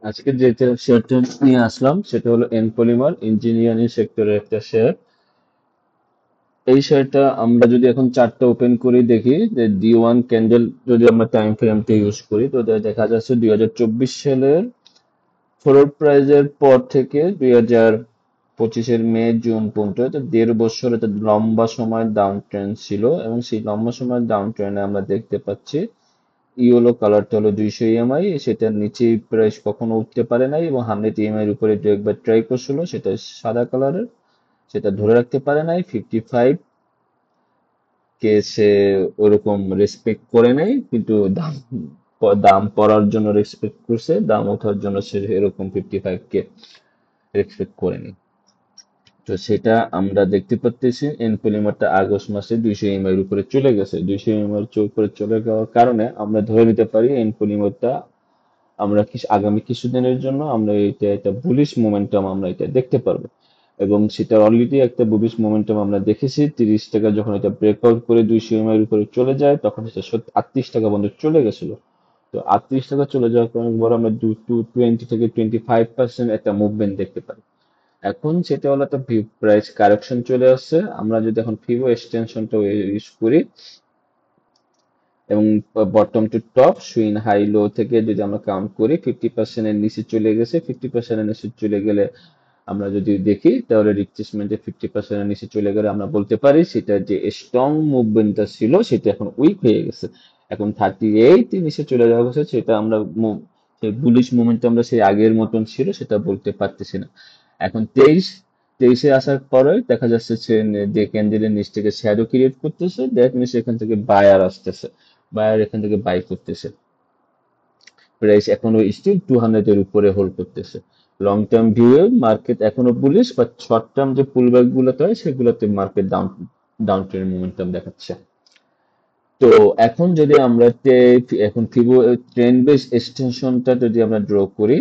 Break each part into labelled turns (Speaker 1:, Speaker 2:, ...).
Speaker 1: আজকে যে শেয়ারটা নিয়ে আসলাম সেটা হলো এন পলিমার ইঞ্জিনিয়ারিং সেক্টরের একটা শেয়ার। এই শেয়ারটা আমরা যদি এখন চার্টটা ওপেন করি দেখি যে D1 ক্যান্ডেল যদি আমরা টাইম ফ্রেমটা ইউজ করি তো দেখা যাচ্ছে 2024 সালের ফ্লোর প্রাইজের পর থেকে 2025-এর মে জুন পর্যন্ত এটা 1.5 বছর এটা লম্বা সময় ডাউন ট্রেন্ড ছিল, এবং সেই লম্বা সময় ডাউন ট্রেন্ডে আমরা দেখতে পাচ্ছি ইয়েলো কালারটা হলো 200 EMI, সেটার নিচে প্রাইস কখনো উঠতে পারে নাই এবং 100 EMI এর উপরে দু একবার ট্রাই করছিল, সেটা সাদা কালারের, সেটা ধরে রাখতে পারে নাই। 55 কে সে ওরকম রেসপেক্ট করে নাই, কিন্তু দাম দাম পড়ার জন্য রেসপেক্ট করছে, দাম ওঠার জন্য সে এরকম 55 কে রেসপেক্ট করেনি। তো সেটা আমরা দেখতে পাচ্তেছি এন পলিমারটা আগস্ট মাসে 200 EMI এর উপরে চলে গেছে। 200 EMI এর উপরে চলে যাওয়ার কারণে আমরা ধরে নিতে পারি এন পলিমারটা আমরা আগামী কিছুদিনের জন্য আমরা এটা একটা বুলিশ মোমেন্টাম আমরা এটা দেখতে পারবো। এবং সেটা অলরেডি একটা বুলিশ মোমেন্টাম আমরা দেখেছি। 30 টাকা যখন এটা ব্রেকআউট করে 200 EMI এর উপরে চলে যায় তখন সেটা 38 টাকা পর্যন্ত চলে গেছিল। তো 38 টাকা চলে যাওয়ার কারণে বড় আমরা 20 থেকে 25% একটা মুভমেন্ট দেখতে পাই। এখন সেটা হলো একটা প্রাইস কারেকশন চলে আসছে। আমরা যদি এখন ফিবো এক্সটেনশনটা ইউজ করি এবং bottom to top swing high low থেকে যদি আমরা কাউন্ট করি 50%-এর নিচে চলে গেছে। 50%-এর নিচে চলে গেলে আমরা যদি দেখি তাহলে রিট্রেসমেন্টে 50%-এর নিচে চলে গেলে আমরা বলতে পারি সেটা যে স্ট্রং মুভমেন্টটা ছিল সেটা এখন উইক হয়ে গেছে। এখন 38 নিচে চলে যাওয়া গেছে, সেটা আমরা সেই বুলিশ মুভমেন্ট আমরা সেই আগের মতন ছিল সেটা বলতে পারতেছি না। এখন 23-এ আসার পরে দেখা যাচ্ছে যে ক্যান্ডেলের নিচ থেকে শ্যাডো ক্রিয়েট করতেছে, দ্যাট মিনস এখান থেকে বায়ার আসতেছে, বায়ার এখান থেকে বাই করতেছে। প্রাইস এখনো স্টিল 200 এর উপরে হোল্ড করতেছে। লং টার্ম ভিউয়ে মার্কেট এখনো বুলিশ, বাট শর্ট টার্ম যে পুলব্যাক গুলোতে হয় সেগুলোতে market down down trend momentum দেখাচ্ছে। তো এখন যদি আমরা এখন ফিবো ট্রেন্ড বেস এক্সটেনশনটা যদি আমরা ড্র করি,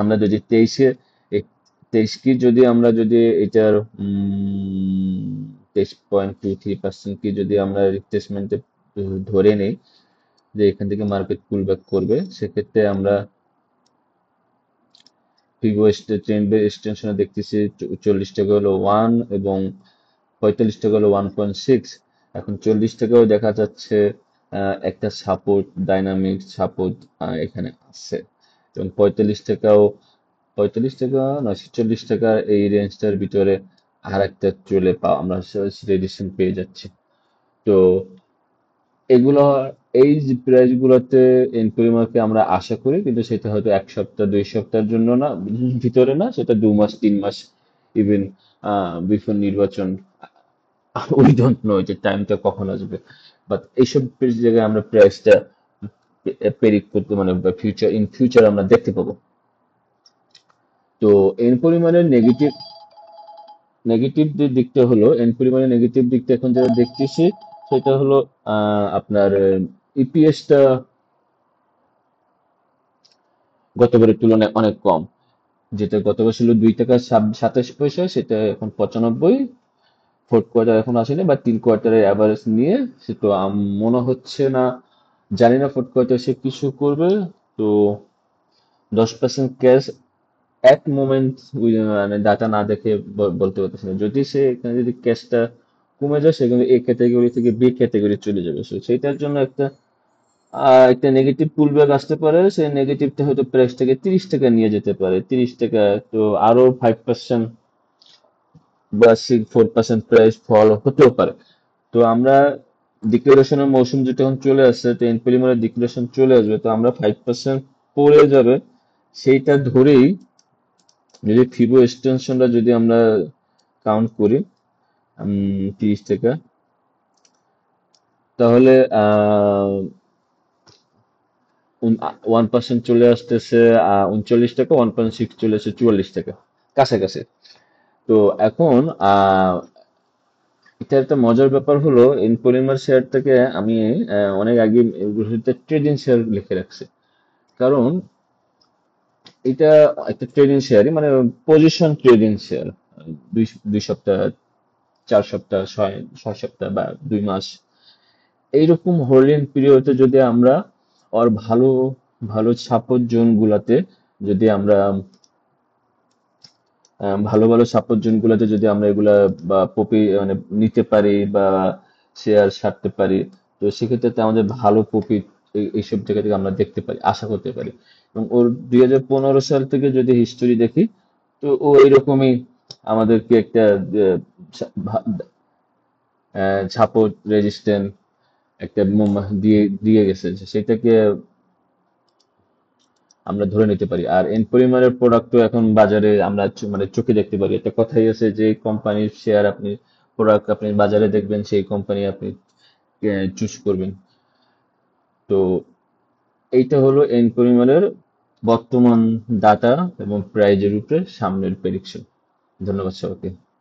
Speaker 1: আমরা যদি 23 কি যদি আমরা যদি এটার 23.23% কি যদি আমরা রিট্রেসমেন্টে ধরে নেই যে এখান থেকে মার্কেট পুল ব্যাক করবে, সেক্ষেত্রে আমরা ফিবো ট্রেন্ড এক্সটেনশনে দেখতেছি 40 টাকা হলো 1 এবং 45 টাকা হলো 1.6। এখন 40 টাকাও দেখা যাচ্ছে একটা সাপোর্ট, ডাইনামিক সাপোর্ট এখানে আছে। এবং 45 টাকাও, 45 টাকা না 46 টাকার এই রেঞ্জটার ভিতরে আর একটা চলে পাওয়া আমরা রেডিয়েশন পেয়ে যাচ্ছি। তো এগুলো, এই যে প্রাইস গুলোতে পরিমাণকে আমরা আশা করি, কিন্তু সেটা হয়তো 1 সপ্তাহ 2 সপ্তাহের জন্য না, ভিতরে না, সেটা 2 মাস 3 মাস, ইভেন বিফোর নির্বাচন। উই ডোন্ট নো যে টাইমটা কখন আসবে, বাট এইসব জায়গায় আমরা প্রাইসটা প্রেডিক্ট করতে মানে ফিউচার আমরা দেখতে পাবো। তো এন পরিমাণের নেগেটিভ নেগেটিভ যে দিকটা হলো, এন পরিমাণের নেগেটিভ দিকটা এখন যেটা দেখতেছি সেটা হলো আপনার ইপিএসটা গতবারের তুলনায় অনেক কম। যেটা গতবার ছিল 2 টাকা 27 পয়সা, সেটা এখন 95। ফোর্থ কোয়ার্টার এখন আসেনি বা 3 কোয়ার্টারের অ্যাভারেজ নিয়ে সে তো মনে হচ্ছে না, জানি না ফোর্থ কোয়ার্টার সে কিছু করবে। তো 10% ক্যাশ এক মোমেন্ট মানে ডাটা না দেখে বলতে পারতেছি না। যদি সে এখানে যদি ক্যাশটা কমে যায় সে কিন্তু এ ক্যাটাগরি থেকে বি ক্যাটাগরি চলে যাবে। So সেটার জন্য একটা নেগেটিভ পুলব্যাক আসতে পারে। সেই নেগেটিভটা হয়তো প্রাইসটাকে 30 টাকা নিয়ে যেতে পারে, 30 টাকা। তো আরো 5% বা 4% প্রাইস ফল হতেও পারে। তো আমরা ডিক্লারেশনের মৌসুম যেটা এখন চলে আসছে, তো এন পরিমাণের ডিক্লারেশন চলে আসবে, তো আমরা 5% পড়ে যাবে সেইটা ধরেই যদি ফিবো এক্সটেনশনটা যদি আমরা কাউন্ট করি 30 টাকা, তাহলে 1% চলে আসতেছে 39 টাকা, 1.6 চলে আসছে 44 টাকা কাছাকাছি। তো এখন এটা একটা মজার ব্যাপার হলো এন পলিমার শেয়ারটাকে আমি অনেক আগে ট্রেডিং শেয়ার লিখে রাখছি। কারণ এটা একটা ট্রেডিং শেয়ারই, মানে পজিশন ট্রেডিং শেয়ার। দুই 2 সপ্তাহ, 4 সপ্তাহ, 6 সপ্তাহ বা 2 মাস, এইরকম হোল্ডিং পিরিয়ডে যদি আমরা আর ভালো ভালো সাপোর্ট জোন গুলাতে যদি আমরা ভালো ভালো সাপোর্ট জোন গুলাতে যদি আমরা এগুলা বা পপি মানে নিতে পারি বা শেয়ার ছাড়তে পারি, তো সেক্ষেত্রে তো আমাদের ভালো প্রফিট এইসব জায়গা থেকে আমরা দেখতে পারি, আশা করতে পারি। এবং ওর 2015 সাল থেকে যদি হিস্টোরি দেখি, তো ও এরকমই আমাদেরকে একটা সাপোর্ট রেজিস্ট্যান্ট একটা দিয়ে দিয়ে গেছে, যে সেটাকে আমরা ধরে নিতে পারি। আর এন পরিমাণের প্রোডাক্টও এখন বাজারে আমরা মানে চোখে দেখতে পারি। একটা কথাই আছে যে কোম্পানির শেয়ার আপনি প্রোডাক্ট আপনি বাজারে দেখবেন, সেই কোম্পানি আপনি চুজ করবেন। তো এইটা হলো এন পরিমাণের বর্তমান ডাটা এবং প্রাইজের উপরে সামনের প্রেডিকশন। ধন্যবাদ সবাইকে।